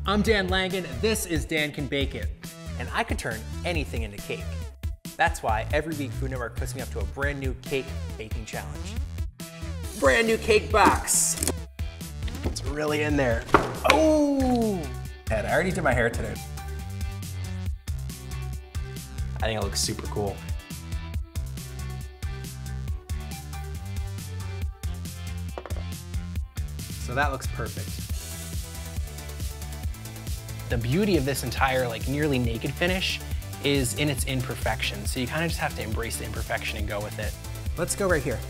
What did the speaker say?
I'm Dan Langan, this is Dan Can Bake It. And I could turn anything into cake. That's why every week Food Network puts me up to a brand new cake baking challenge. Brand new cake box. It's really in there. Oh! And I already did my hair today. I think it looks super cool. So that looks perfect. The beauty of this entire nearly naked finish is in its imperfection. So you kind of just have to embrace the imperfection and go with it. Let's go right here.